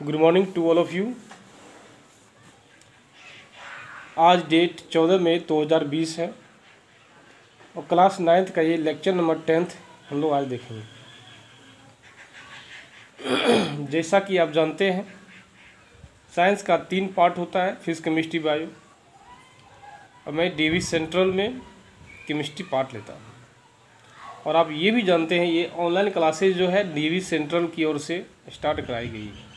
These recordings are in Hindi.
Good morning to all of you. आज डेट 14 मई 2020 है और क्लास 9th का ये लेक्चर नंबर 10th हम लोग आज देखेंगे। जैसा कि आप जानते हैं साइंस का 3 पार्ट होता है, फिजिक्स, केमिस्ट्री, बायो, और मैं डीवी सेंट्रल में केमिस्ट्री पार्ट लेता हूँ। और आप ये भी जानते हैं ये ऑनलाइन क्लासेज जो है डीवी सेंट्रल की ओर से स्टार्ट कराई गई है।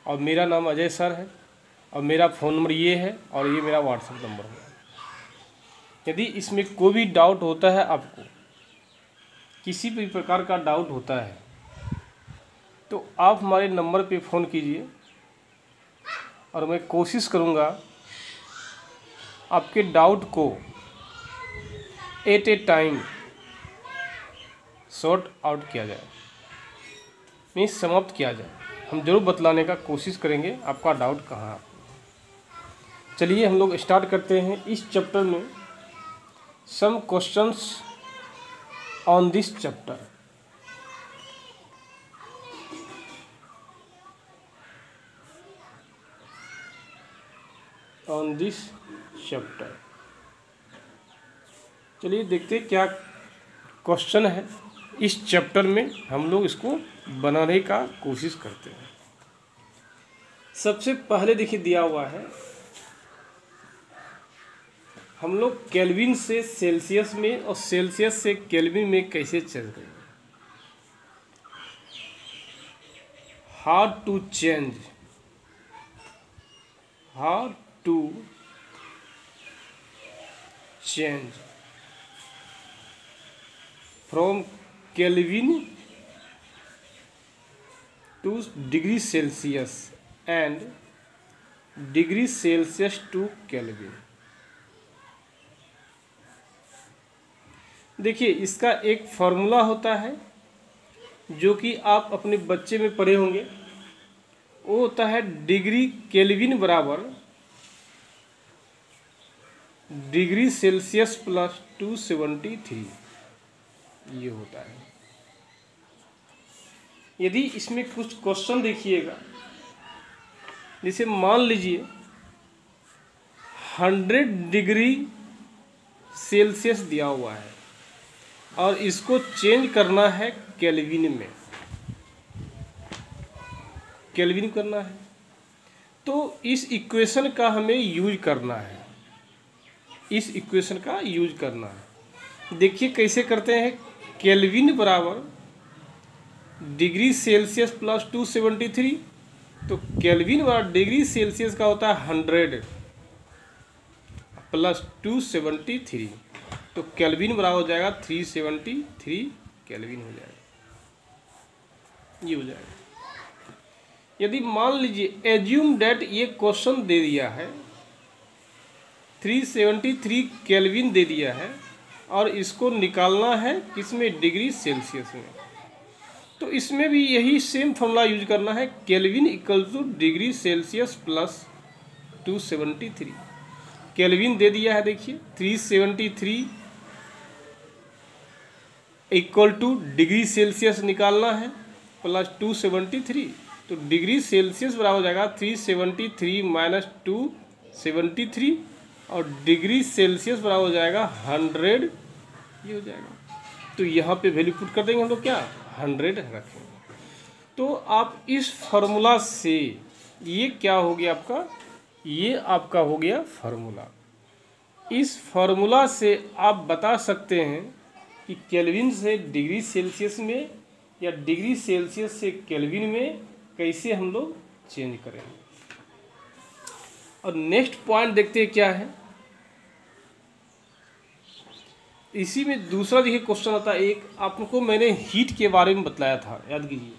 और मेरा नाम अजय सर है और मेरा फ़ोन नंबर ये है और ये मेरा व्हाट्सएप नंबर है। यदि इसमें कोई भी डाउट होता है, आपको किसी भी प्रकार का डाउट होता है तो आप हमारे नंबर पे फ़ोन कीजिए और मैं कोशिश करूँगा आपके डाउट को at a time sort out किया जाए, मीन्स समाप्त किया जाए। हम जरूर बतलाने का कोशिश करेंगे आपका डाउट कहाँ है। चलिए हम लोग स्टार्ट करते हैं। इस चैप्टर में some questions on this chapter. On this chapter चलिए देखते हैं क्या क्वेश्चन है इस चैप्टर में। हम लोग इसको बनाने का कोशिश करते हैं। सबसे पहले देखिए दिया हुआ है, हम लोग केल्विन से सेल्सियस में और सेल्सियस से केल्विन में कैसे चेंज करेंगे। How to change from kelvin to degree Celsius and degree Celsius to Kelvin। देखिए इसका एक फॉर्मूला होता है जो कि आप अपने बच्चे में पढ़े होंगे। वो होता है डिग्री केल्विन बराबर डिग्री सेल्सियस प्लस 273, ये होता है। यदि इसमें कुछ क्वेश्चन देखिएगा, जैसे मान लीजिए 100 डिग्री सेल्सियस दिया हुआ है और इसको चेंज करना है केल्विन में, केल्विन करना है, तो इस इक्वेशन का हमें यूज करना है। इस इक्वेशन का यूज करना है। देखिए कैसे करते हैं। केल्विन बराबर डिग्री सेल्सियस प्लस 273, तो केल्विन बराबर डिग्री सेल्सियस का होता है 100 प्लस 273, तो केल्विन बराबर हो जाएगा 373 केल्विन हो जाएगा, ये हो जाएगा। यदि मान लीजिए एज्यूम डेट ये क्वेश्चन दे दिया है 373 केल्विन दे दिया है और इसको निकालना है किसमें, डिग्री सेल्सियस में, तो इसमें भी यही सेम फॉर्मूला यूज करना है। Kelvin equal to degree Celsius plus 273। Kelvin दे दिया है, देखिए 373 इक्वल टू डिग्री सेल्सियस निकालना है प्लस 273, तो डिग्री सेल्सियस बराबर हो जाएगा 373 माइनस 273 और डिग्री सेल्सियस बराबर हो जाएगा 100, ये हो जाएगा। तो यहाँ पे वैल्यू पुट कर देंगे हम लोग, क्या 100 रखेंगे। तो आप इस फार्मूला से ये क्या हो गया आपका, ये आपका हो गया फार्मूला। इस फार्मूला से आप बता सकते हैं कि केल्विन से डिग्री सेल्सियस में या डिग्री सेल्सियस से केल्विन में कैसे हम लोग चेंज करेंगे। और नेक्स्ट पॉइंट देखते हैं क्या है। इसी में दूसरा देखिए क्वेश्चन आता है। एक आपको मैंने हीट के बारे में बतलाया था, याद कीजिए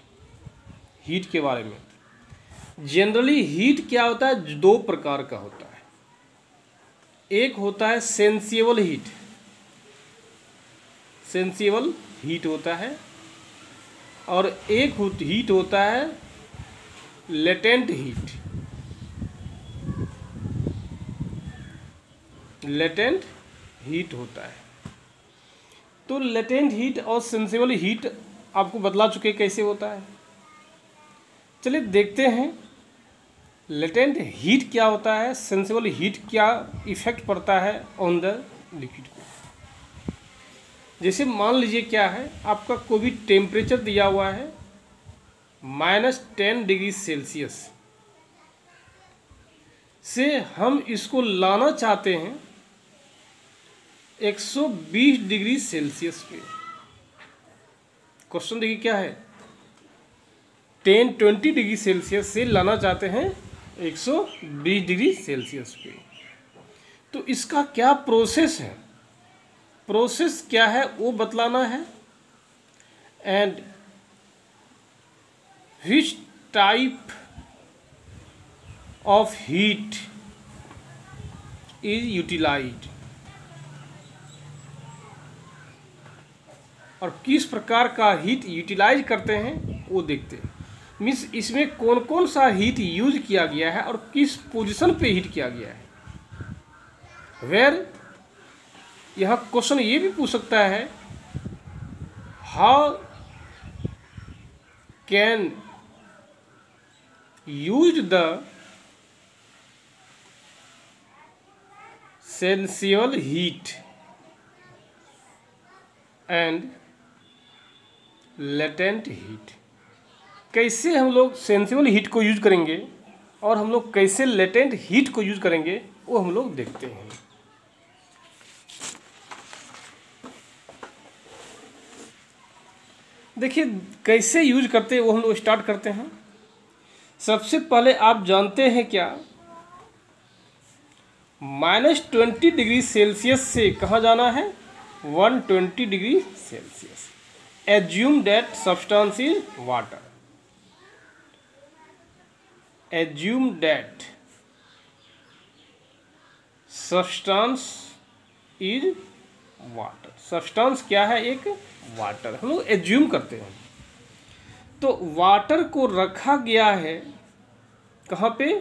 हीट के बारे में। जनरली हीट क्या होता है, 2 प्रकार का होता है। एक होता है सेंसिबल हीट, सेंसिबल हीट होता है, और एक हीट होता है लेटेंट हीट। लेटेंट हीट होता है। तो लेटेंट हीट और सेंसिबल हीट आपको बतला चुके कैसे होता है। चलिए देखते हैं लेटेंट हीट क्या होता है, सेंसिबल हीट क्या इफेक्ट पड़ता है ऑन द लिक्विड को। जैसे मान लीजिए क्या है, आपका कोई भी टेम्परेचर दिया हुआ है -10 डिग्री सेल्सियस से हम इसको लाना चाहते हैं 120 डिग्री सेल्सियस पे। क्वेश्चन देखिए क्या है, 10-20 डिग्री सेल्सियस से लाना चाहते हैं 120 डिग्री सेल्सियस पे। तो इसका क्या प्रोसेस है, प्रोसेस क्या है वो बतलाना है। And which type of heat is utilized, और किस प्रकार का हीट यूटिलाइज करते हैं वो देखते हैं। मीन्स इसमें कौन कौन सा हीट यूज किया गया है और किस पोजीशन पे हीट किया गया है। वेयर यहाँ क्वेश्चन ये भी पूछ सकता है, how can use the sensible heat and latent heat. कैसे हम लोग सेंसिबल हीट को यूज करेंगे और हम लोग कैसे लेटेंट हीट को यूज करेंगे वो हम लोग देखते हैं। देखिए कैसे यूज करते हैं वो हम लोग स्टार्ट करते हैं। सबसे पहले आप जानते हैं क्या, -20 डिग्री सेल्सियस से कहाँ जाना है, 120 degree Celsius. Assume that substance is water, assume that substance is water. Substance क्या है, एक वाटर, हम लोग एज्यूम करते हैं। तो वाटर को रखा गया है कहाँ पे,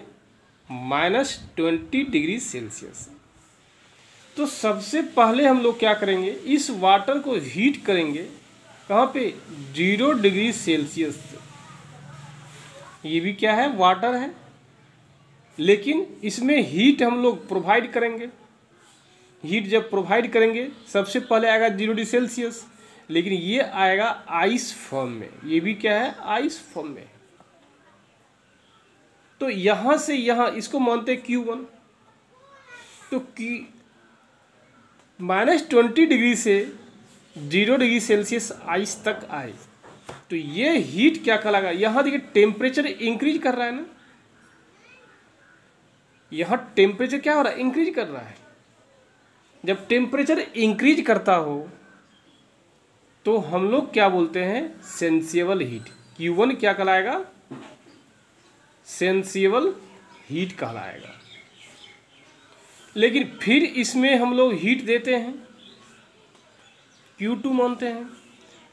-20 डिग्री सेल्सियस। तो सबसे पहले हम लोग क्या करेंगे, इस वाटर को हीट करेंगे कहाँ पे, 0 डिग्री सेल्सियस। ये भी क्या है, वाटर है, लेकिन इसमें हीट हम लोग प्रोवाइड करेंगे। हीट जब प्रोवाइड करेंगे सबसे पहले आएगा 0 डिग्री सेल्सियस, लेकिन ये आएगा आइस फॉर्म में। ये भी क्या है, आइस फॉर्म में। तो यहाँ से यहाँ इसको मानते हैं Q1। तो -20 डिग्री से 0 डिग्री सेल्सियस आइस तक आए, तो ये हीट क्या कहलाएगा। यहाँ देखिए टेम्परेचर इंक्रीज कर रहा है ना, यहाँ टेम्परेचर क्या हो रहा है, इंक्रीज कर रहा है। जब टेम्परेचर इंक्रीज करता हो तो हम लोग क्या बोलते हैं, सेंसिबल हीट। Q1 क्या कहलाएगा, सेंसिबल हीट कहलाएगा। लेकिन फिर इसमें हम लोग हीट देते हैं, Q2 मानते हैं,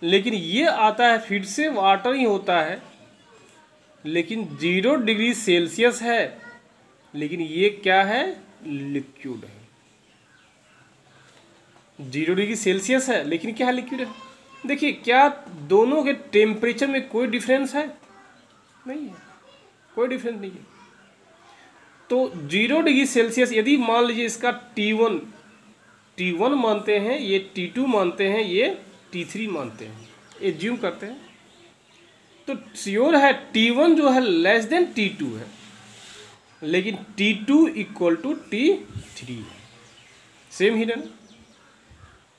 लेकिन ये आता है फिर से वाटर ही होता है, लेकिन 0 डिग्री सेल्सियस है, लेकिन ये क्या है, लिक्विड है। 0 डिग्री सेल्सियस है लेकिन क्या है, लिक्विड है। देखिए क्या दोनों के टेम्परेचर में कोई डिफरेंस है, नहीं है, कोई डिफरेंस नहीं है। तो 0 डिग्री सेल्सियस यदि मान लीजिए इसका T1 मानते हैं, ये T2 मानते हैं, ये T3 मानते हैं, एज्यूम करते हैं, तो श्योर है T1 जो है लेस देन T2 है, लेकिन T2 इक्वल टू T3 है, सेम ही है।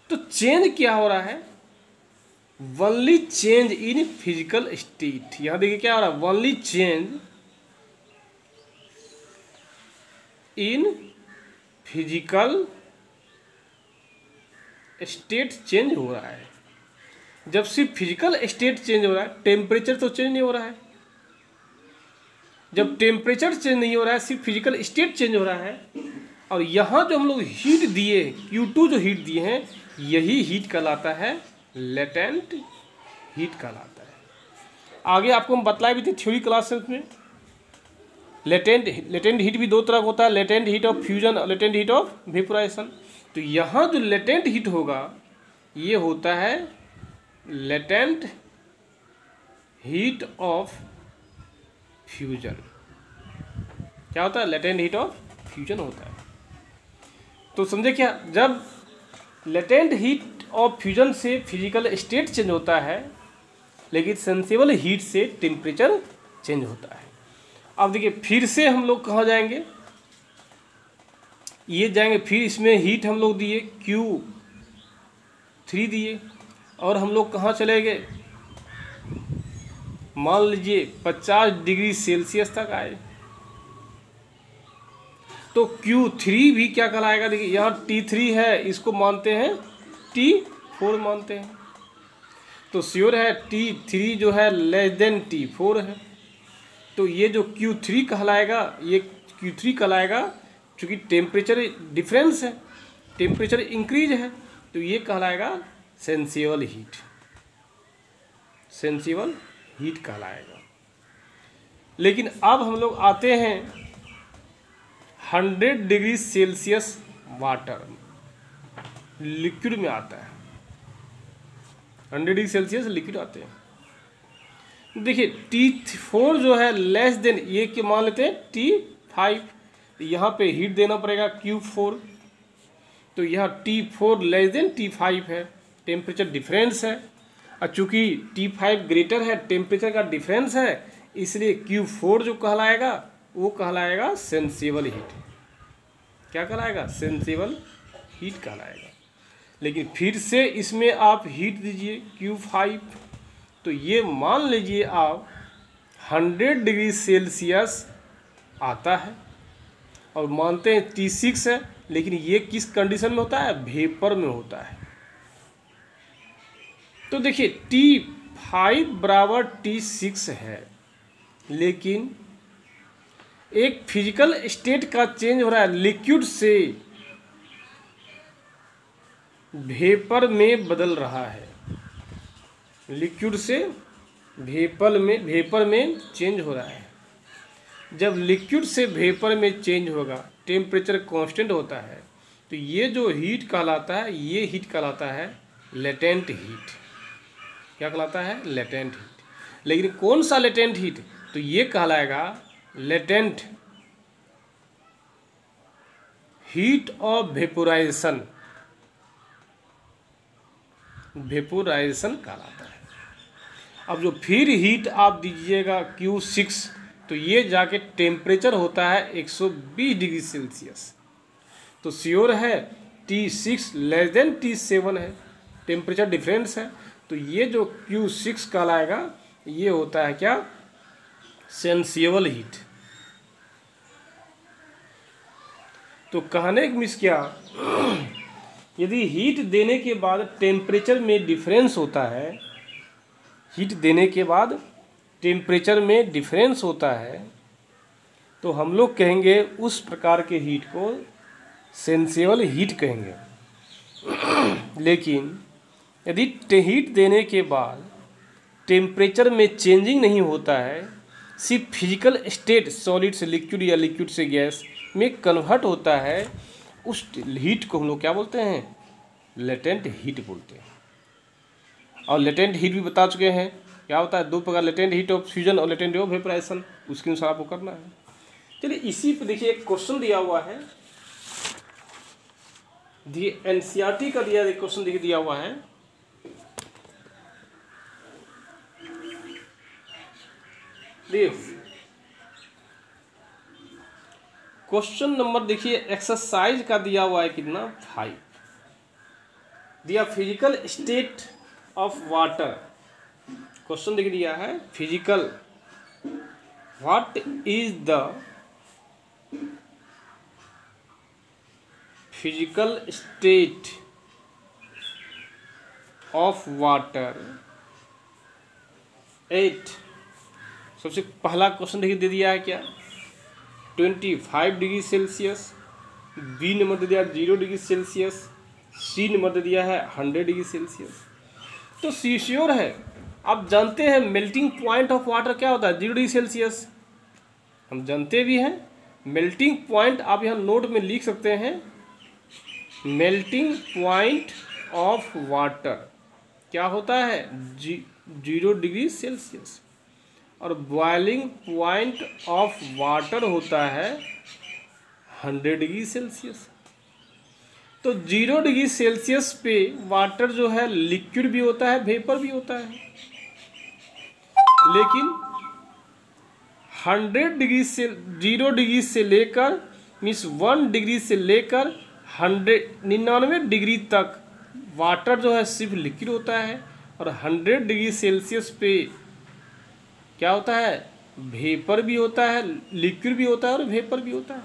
तो चेंज क्या हो रहा है, only change in physical state. यहां देखिए क्या हो रहा है, only change in physical state change हो रहा है। जब सिर्फ फिजिकल स्टेट चेंज हो रहा है, टेम्परेचर तो चेंज नहीं हो रहा है। जब टेम्परेचर चेंज नहीं हो रहा है, सिर्फ फिजिकल स्टेट चेंज हो रहा है। और यहाँ जो हम लोग हीट दिए, Q2 जो हीट दिए हैं, यही हीट कहलाता है लेटेंट हीट कहलाता है। आगे आपको हम बतलाए भी थे थ्योरी क्लासेस में, लेटेंट हीट भी दो तरह का होता है, लेटेंट हीट ऑफ फ्यूजन और लेटेंट हीट ऑफ वेपोराइजेशन। तो यहाँ जो लेटेंट हीट होगा ये होता है लेटेंट हीट ऑफ फ्यूजन। क्या होता है? लेटेंट हीट ऑफ फ्यूजन होता है। तो समझे क्या, जब लेटेंट हीट ऑफ फ्यूजन से फिजिकल स्टेट चेंज होता है, लेकिन सेंसिबल हीट से टेम्परेचर चेंज होता है। अब देखिए फिर से हम लोग कहाँ जाएंगे, ये जाएंगे, फिर इसमें हीट हम लोग दिए Q3 दिए, और हम लोग कहाँ चले गए, मान लीजिए 50 डिग्री सेल्सियस तक आए, तो Q3 भी क्या कहलाएगा? देखिए यहाँ T3 है, इसको मानते हैं T4 मानते हैं, तो श्योर है T3 जो है लेस देन T4 है, तो ये जो Q3 कहलाएगा, ये Q3 कहलाएगा, क्योंकि टेम्परेचर डिफरेंस है, टेम्परेचर इंक्रीज है, तो ये कहलाएगा सेंसिबल हीट, सेंसिबल हीट कहलाएगा। लेकिन अब हम लोग आते हैं 100 डिग्री सेल्सियस वाटर, लिक्विड में आता है, 100 डिग्री सेल्सियस लिक्विड आते हैं। देखिए T4 जो है लेस देन, ये के मान लेते हैं T5, यहाँ पे हीट देना पड़ेगा Q4, तो यहाँ T4 लेस देन T5 है, टेम्परेचर डिफरेंस है, और चूँकि T5 ग्रेटर है, टेम्परेचर का डिफरेंस है, इसलिए Q4 जो कहलाएगा वो कहलाएगा सेंसिबल हीट। क्या कहलाएगा? सेंसिबल हीट कहलाएगा। लेकिन फिर से इसमें आप हीट दीजिए Q5, तो ये मान लीजिए आप 100 डिग्री सेल्सियस आता है, और मानते हैं T6 है, लेकिन ये किस कंडीशन में होता है? वेपर में होता है। तो देखिए T5 बराबर T6 है, लेकिन एक फिजिकल स्टेट का चेंज हो रहा है, लिक्विड से वेपर में बदल रहा है, लिक्विड से वेपर में चेंज हो रहा है। जब लिक्विड से वेपर में चेंज होगा, टेम्परेचर कांस्टेंट होता है, तो ये जो हीट कहलाता है, ये हीट कहलाता है लेटेंट हीट। क्या कहलाता है? Latent heat. लेकिन कौन सा लेटेंट हीट? तो ये कहलाएगा latent heat of vaporisation, vaporisation कहलाता है। अब जो फिर हीट आप दीजिएगा Q6, तो ये जाके टेम्परेचर होता है 120 डिग्री सेल्सियस, तो श्योर है T6 लेस देन T7 है, टेम्परेचर डिफरेंस है, तो ये जो Q6 कहलाएगा, ये होता है क्या? Sensible heat. तो कहने का मिस क्या, यदि हीट देने के बाद टेम्परेचर में डिफरेंस होता है, हीट देने के बाद टेम्परेचर में डिफरेंस होता है, तो हम लोग कहेंगे उस प्रकार के हीट को सेंसिबल हीट कहेंगे। लेकिन यदि हीट देने के बाद टेम्परेचर में चेंजिंग नहीं होता है, सिर्फ फिजिकल स्टेट सॉलिड से लिक्विड या लिक्विड से गैस में कन्वर्ट होता है, उस हीट को हम लोग क्या बोलते हैं? लेटेंट हीट बोलते हैं। और लेटेंट हीट भी बता चुके हैं क्या होता है, दो प्रकार, लेटेंट हीट ऑफ फ्यूजन और लेटेंट हीट ऑफ वेपोराइजेशन, उसके अनुसार आपको करना है। चलिए इसी पे देखिए एक क्वेश्चन दिया हुआ है, NCERT का दिया क्वेश्चन दिया हुआ है। क्वेश्चन नंबर देखिए एक्सरसाइज का दिया हुआ है कितना, 5 दिया, physical state of water. Question देख दिया है physical, what is the physical state of water at, सबसे पहला क्वेश्चन देखिए दे दिया है क्या, 25 डिग्री सेल्सियस, बी नंबर दे दिया 0 डिग्री सेल्सियस, सी नंबर दे दिया है 100 डिग्री सेल्सियस। तो सी श्योर है, आप जानते हैं मेल्टिंग पॉइंट ऑफ वाटर क्या होता है, 0 डिग्री सेल्सियस, हम जानते भी हैं। मेल्टिंग पॉइंट आप यहाँ नोट में लिख सकते हैं, मेल्टिंग पॉइंट ऑफ वाटर क्या होता है, 0 डिग्री सेल्सियस। और बॉइलिंग पॉइंट ऑफ वाटर होता है 100 डिग्री सेल्सियस। तो 0 डिग्री सेल्सियस पे वाटर जो है लिक्विड भी होता है, वेपर भी होता है, लेकिन 0 डिग्री से लेकर मीन्स 1 डिग्री से लेकर 99 डिग्री तक वाटर जो है सिर्फ लिक्विड होता है, और 100 डिग्री सेल्सियस पे क्या होता है, वेपर भी होता है, लिक्विड भी होता है और वेपर भी होता है।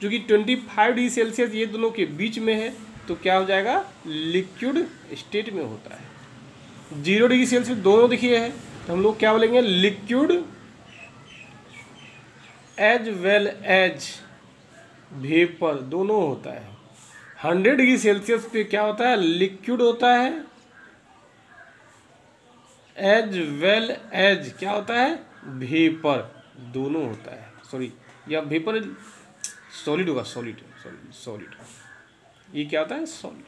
जो कि 25 डिग्री सेल्सियस ये दोनों के बीच में है, तो क्या हो जाएगा, लिक्विड स्टेट में होता है। 0 डिग्री सेल्सियस दोनों देखिए है, तो हम लोग क्या बोलेंगे, liquid as well as vapour दोनों होता है। 100 डिग्री सेल्सियस पे क्या होता है, लिक्विड होता है, एज वेल एज क्या होता है, वेपर दोनों होता है। सॉरी, या वेपर सॉलिड होगा, सॉलिड, ये क्या होता है, सॉलिड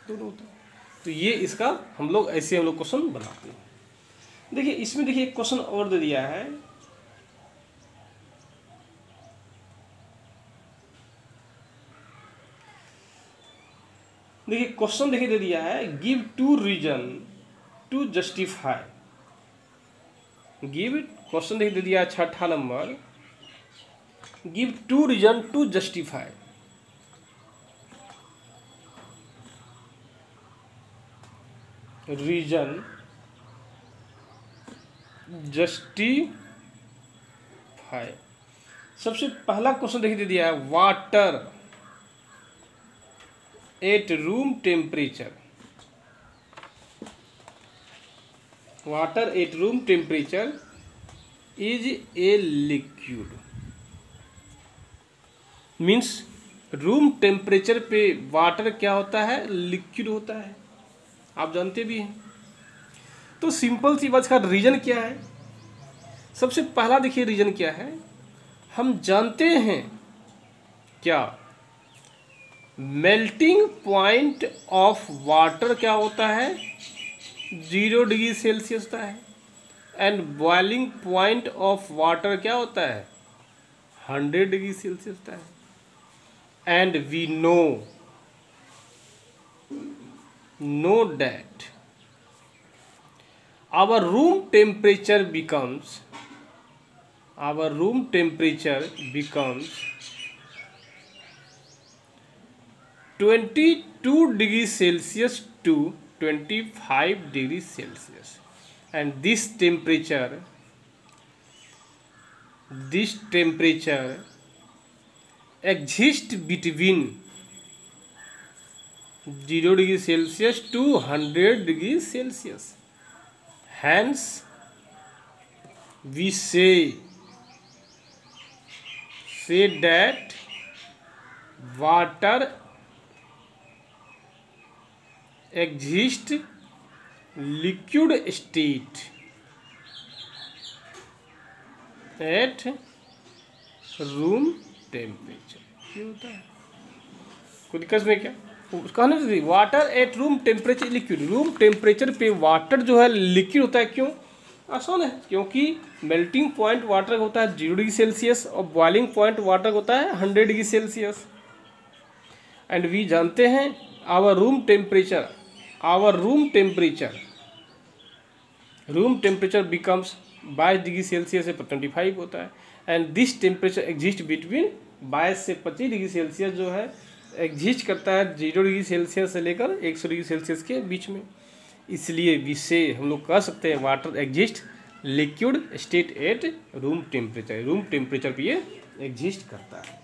दोनों होता है। तो ये इसका हम लोग क्वेश्चन बनाते हैं। देखिए इसमें देखिए एक क्वेश्चन और दे दिया है, देखिए क्वेश्चन देखिए दे दिया है, give 2 reason to justify. Give question देखिए दे दिया है 6ठा number, give 2 reason to justify. Reason justify. सबसे पहला क्वेश्चन देखिए दे दिया है, water at room temperature. Water at room temperature is a liquid. Means room temperature पे वाटर क्या होता है, लिक्विड होता है, आप जानते भी हैं। तो सिंपल सी बात का रीजन क्या है, सबसे पहला देखिए रीजन क्या है, हम जानते हैं क्या, मेल्टिंग पॉइंट ऑफ वाटर क्या होता है, 0 डिग्री सेल्सियस होता है, and boiling point of water क्या होता है, 100 डिग्री सेल्सियस होता है। And we know that our room temperature becomes 22 degree Celsius to 25 degree Celsius, and this temperature exists between 0 degree Celsius to 100 degree Celsius. Hence, we say that water exists liquid state at room temperature। ये होता है, कोई दिक्कत में क्या, कहना चाहिए water at room temperature liquid. Room temperature पे वाटर जो है लिक्विड होता है, क्यों, आसान है, क्योंकि मेल्टिंग पॉइंट वाटर होता है 0 डिग्री सेल्सियस और बॉइलिंग पॉइंट वाटर होता है 100 डिग्री सेल्सियस। एंड वी जानते हैं our room temperature becomes 22 degree Celsius से 25 होता है, and this temperature exist between 22 से 25 डिग्री सेल्सियस जो है एग्जिस्ट करता है 0 डिग्री सेल्सियस से लेकर 100 डिग्री सेल्सियस के बीच में। इसलिए विषय हम लोग कह सकते हैं water exist liquid state at room temperature पे ये एग्जिस्ट करता है।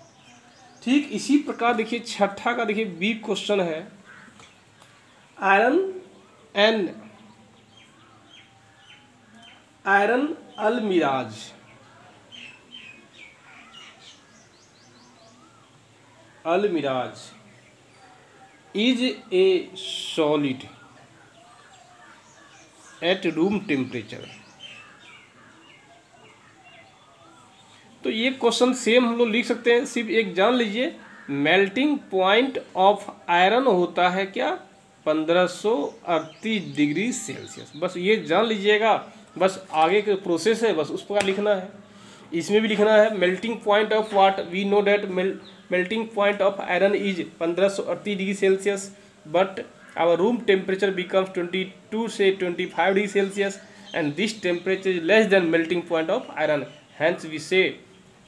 ठीक इसी प्रकार देखिए 6ठा का देखिए बी क्वेश्चन है, iron almirahs is a solid at room temperature. तो ये क्वेश्चन सेम हम लोग लिख सकते हैं, सिर्फ एक जान लीजिए, मेल्टिंग पॉइंट ऑफ आयरन होता है क्या, 1538 डिग्री सेल्सियस, बस ये जान लीजिएगा। बस आगे के प्रोसेस है, बस उस प्रकार लिखना है। इसमें भी लिखना है melting point of what, we know that melting point of iron is 1580 degree Celsius, but our room temperature becomes 22 से 25 degree Celsius and this temperature is less than melting point of iron, hence we say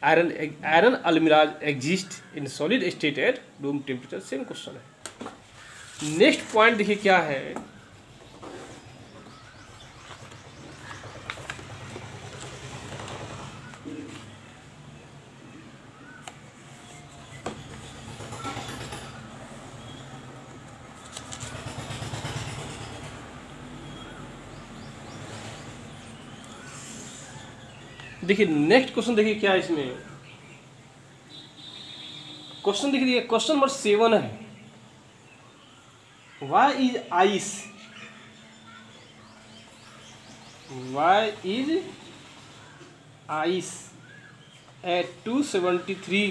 iron almirahs exist in solid state at room temperature. Same question है। नेक्स्ट पॉइंट देखिए क्या है, देखिए नेक्स्ट क्वेश्चन देखिए क्या है इसमें। क्वेश्चन देखिए, क्वेश्चन नंबर 7 है, why is ice, why is ice at 273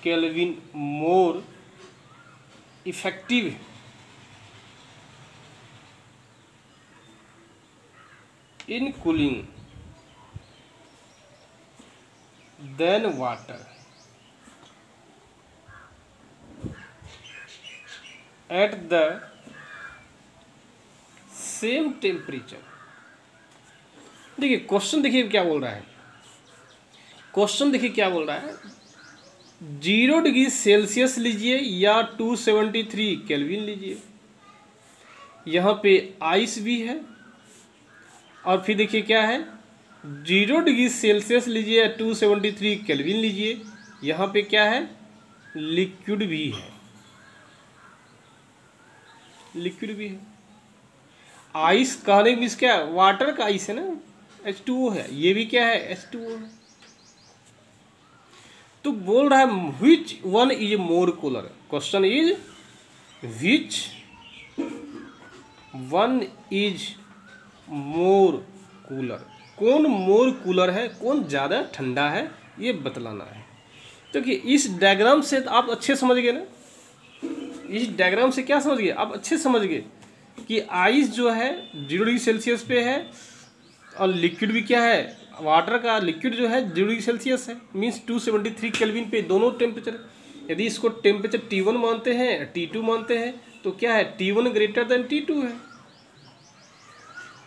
kelvin more effective in cooling than water at the same temperature. देखिए क्वेश्चन देखिए क्या बोल रहा है, क्वेश्चन देखिए क्या बोल रहा है, 0 डिग्री सेल्सियस लीजिए या 273 केल्विन लीजिए। यहाँ पे आइस भी है और फिर देखिए क्या है, 0 डिग्री सेल्सियस लीजिए या 273 केल्विन लीजिए। यहाँ पे क्या है, लिक्विड भी है, लिक्विड भी है। आइस कहने मीन्स क्या है, वाटर का आइस है ना, H2O है, ये भी क्या है, H2O है। तो बोल रहा है which one is more cooler, question is which one is more cooler, कौन मोर कूलर है, कौन ज़्यादा ठंडा है, ये बतलाना है। तो कि इस डायग्राम से आप अच्छे समझ गए ना, इस डायग्राम से क्या समझ गए आप, अच्छे समझ गए कि आइस जो है 0 डिग्री सेल्सियस पे है और लिक्विड भी क्या है, वाटर का लिक्विड जो है 0 डिग्री सेल्सियस है, मीन्स 273 केल्विन पे दोनों टेम्परेचर। यदि इसको टेम्परेचर T1 मानते हैं, T2 मानते हैं, तो क्या है, T1 ग्रेटर देन T2 है।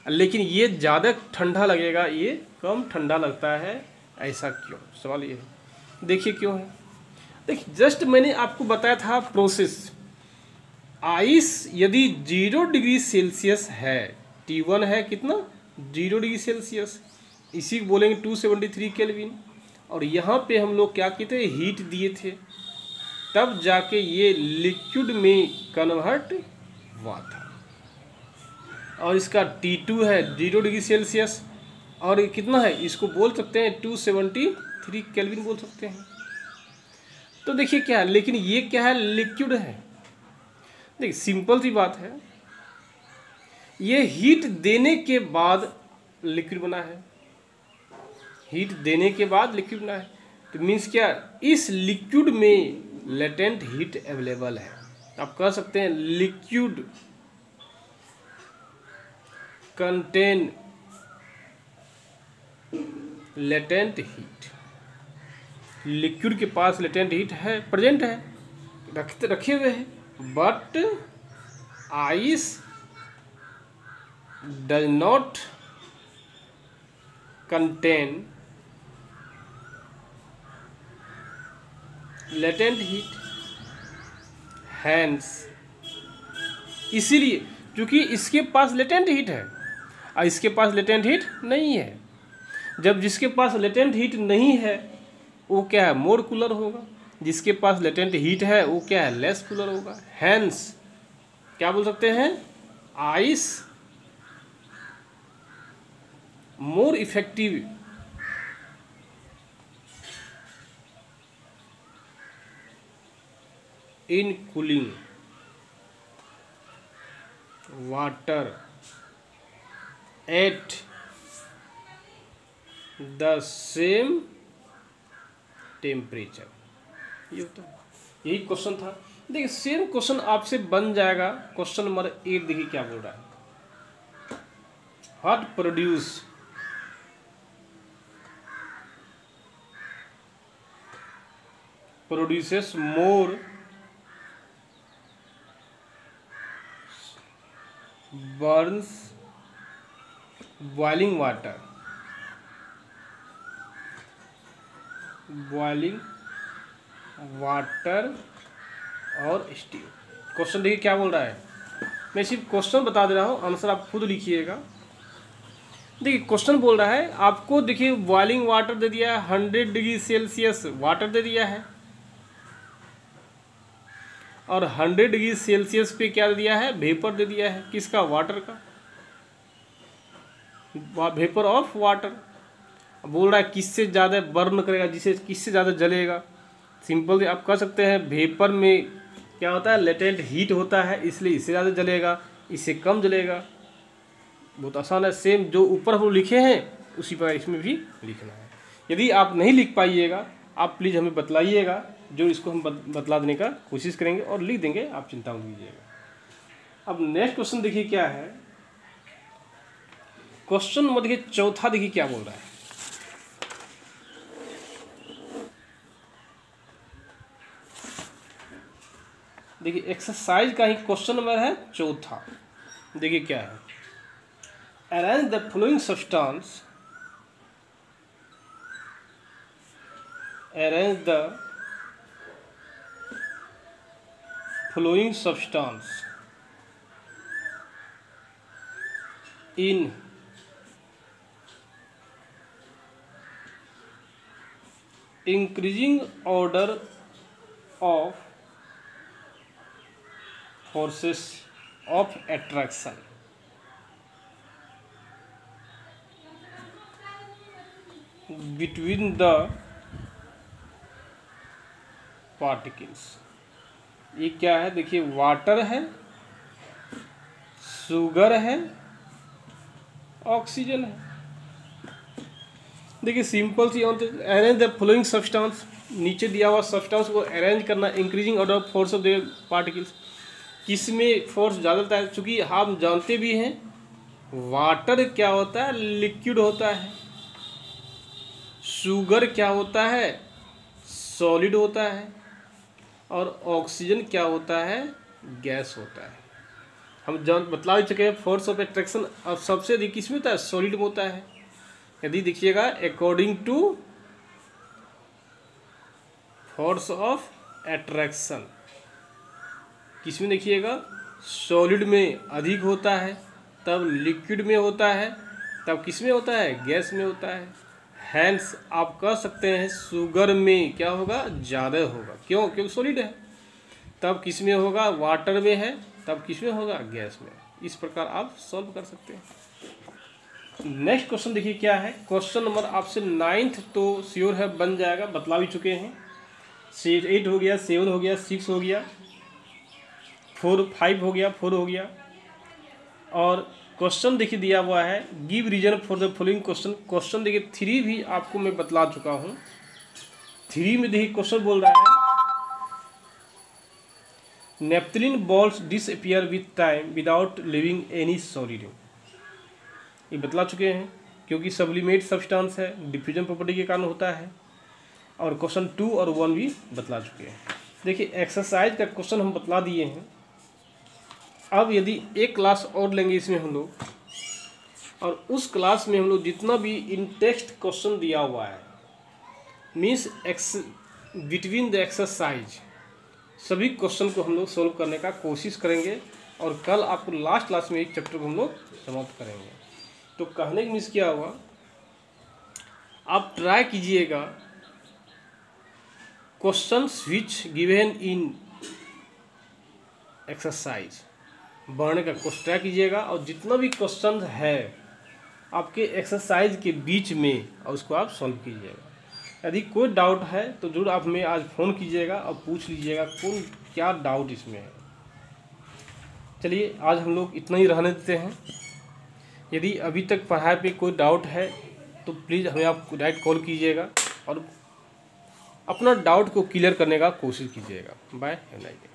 लेकिन ये ज़्यादा ठंडा लगेगा, ये कम ठंडा लगता है, ऐसा क्यों, सवाल ये है। देखिए क्यों है, देखिए जस्ट मैंने आपको बताया था प्रोसेस। आइस यदि 0 डिग्री सेल्सियस है, T1 है कितना, 0 डिग्री सेल्सियस, इसी को बोलेंगे 273 केल्विन, और यहाँ पे हम लोग क्या किए थे, हीट दिए थे, तब जाके ये लिक्विड में कन्वर्ट हुआ था। और इसका T2 है 0 डिग्री सेल्सियस, और ये कितना है, इसको बोल सकते हैं 273 केल्विन बोल सकते हैं। तो देखिए क्या है, लेकिन ये क्या है, लिक्विड है। देखिए सिंपल सी बात है, ये हीट देने के बाद लिक्विड बना है, हीट देने के बाद लिक्विड बना है। तो मीन्स क्या, इस लिक्विड में लेटेंट हीट अवेलेबल है। आप कह सकते हैं liquid contain latent heat, liquid के पास लेटेंट हीट है, प्रेजेंट है, रखे हुए हैं, but ice does not contain latent heat, hence इसीलिए क्योंकि इसके पास लेटेंट हीट है और इसके पास लेटेंट हीट नहीं है। जब जिसके पास लेटेंट हीट नहीं है वो क्या है, मोर कूलर होगा, जिसके पास लेटेंट हीट है वो क्या है, लेस कूलर होगा। हैंस क्या बोल सकते हैं, ice more effective in cooling water at the same temperature. ये होता है, यही क्वेश्चन था। देखिए सेम क्वेश्चन आपसे बन जाएगा क्वेश्चन नंबर 8। देखिए क्या बोल रहा है, what produces more burns boiling water और स्टीम। क्वेश्चन देखिए क्या बोल रहा है, मैं सिर्फ क्वेश्चन बता दे रहा हूँ, आंसर आप खुद लिखिएगा। देखिए क्वेश्चन बोल रहा है आपको, देखिए बॉइलिंग वाटर दे दिया है, 100 डिग्री सेल्सियस वाटर दे दिया है, और 100 डिग्री सेल्सियस पे क्या दे दिया है, वेपर दे दिया है, किसका, वाटर का, वेपर ऑफ वाटर। बोल रहा है किससे ज़्यादा बर्न करेगा, जिससे किससे ज़्यादा जलेगा। सिंपल आप कह सकते हैं वेपर में क्या होता है, लेटेंट हीट होता है, इसलिए इससे ज़्यादा जलेगा, इससे कम जलेगा। बहुत आसान है, सेम जो ऊपर हम लिखे हैं उसी पर इसमें भी लिखना है। यदि आप नहीं लिख पाइएगा आप प्लीज़ हमें बतलाइएगा, जो इसको हम बतला देने का कोशिश करेंगे और लिख देंगे, आप चिंता मत कीजिएगा। अब नेक्स्ट क्वेश्चन देखिए क्या है, क्वेश्चन नंबर देखिए चौथा, देखिए क्या बोल रहा है। देखिए एक्सरसाइज का ही क्वेश्चन नंबर है चौथा। देखिए क्या है, arrange the following substance, arrange the following substance in increasing order of forces of attraction। Between the particles. ये क्या है, देखिए वाटर है, शुगर है, ऑक्सीजन है। देखिए simple see arrange the following substance, नीचे दिया हुआ सब्सटेंस को अरेंज करना, increasing order of force of the particles. किस में फोर्स ज़्यादा होता है, चूँकि हम जानते भी हैं वाटर क्या होता है, लिक्विड होता है, शुगर क्या होता है, सॉलिड होता है, और ऑक्सीजन क्या होता है, गैस होता है। हम जान बतला ही चुके हैं फोर्स ऑफ एट्रैक्शन अब सबसे अधिक किस में होता है, सॉलिड में होता है। यदि देखिएगा according to force of attraction किस में, देखिएगा सॉलिड में अधिक होता है, तब लिक्विड में होता है, तब किस में होता है, गैस में होता है। हैंस आप कह सकते हैं शुगर में क्या होगा, ज़्यादा होगा, क्यों, क्योंकि सॉलिड है। तब किस में होगा, वाटर में है, तब किस में होगा, गैस में। इस प्रकार आप सॉल्व कर सकते हैं। नेक्स्ट क्वेश्चन देखिए क्या है, क्वेश्चन नंबर आपसे 9th तो श्योर है बन जाएगा, बतला भी चुके हैं। 8 हो गया, 7 हो गया, 6 हो गया, 5 हो गया, 4 हो गया। और क्वेश्चन देखिए दिया हुआ है give reason for the following question. Question देखिए 3 भी आपको मैं बतला चुका हूँ। 3 में देखिए क्वेश्चन बोल रहा है naphthalene balls disappear with time without leaving any solid. ये बतला चुके हैं क्योंकि सब्लिमेट सब्सटेंस है, डिफ्यूजन प्रॉपर्टी के कारण होता है। और क्वेश्चन 2 और 1 भी बतला चुके हैं। देखिए एक्सरसाइज का क्वेश्चन हम बतला दिए हैं। अब यदि एक क्लास और लेंगे इसमें हम लोग, और उस क्लास में हम लोग जितना भी इन टेक्स्ट क्वेश्चन दिया हुआ है मीन्स बिटवीन द एक्सरसाइज सभी क्वेश्चन को हम लोग सोल्व करने का कोशिश करेंगे। और कल आपको लास्ट क्लास में एक चैप्टर को हम लोग समाप्त करेंगे। तो कहने का मीन्स क्या हुआ, आप ट्राई कीजिएगा questions which given in exercise बढ़ने का कोशिश ट्राई कीजिएगा। और जितना भी क्वेश्चन है आपके एक्सरसाइज के बीच में और उसको आप सॉल्व कीजिएगा। यदि कोई डाउट है तो जरूर आप हमें आज फ़ोन कीजिएगा और पूछ लीजिएगा कौन क्या डाउट इसमें है। चलिए आज हम लोग इतना ही रहने देते हैं। यदि अभी तक पढ़ाई पे कोई डाउट है तो प्लीज़ हमें आप डायरेक्ट कॉल कीजिएगा और अपना डाउट को क्लियर करने का कोशिश कीजिएगा। Bye, have a nice day.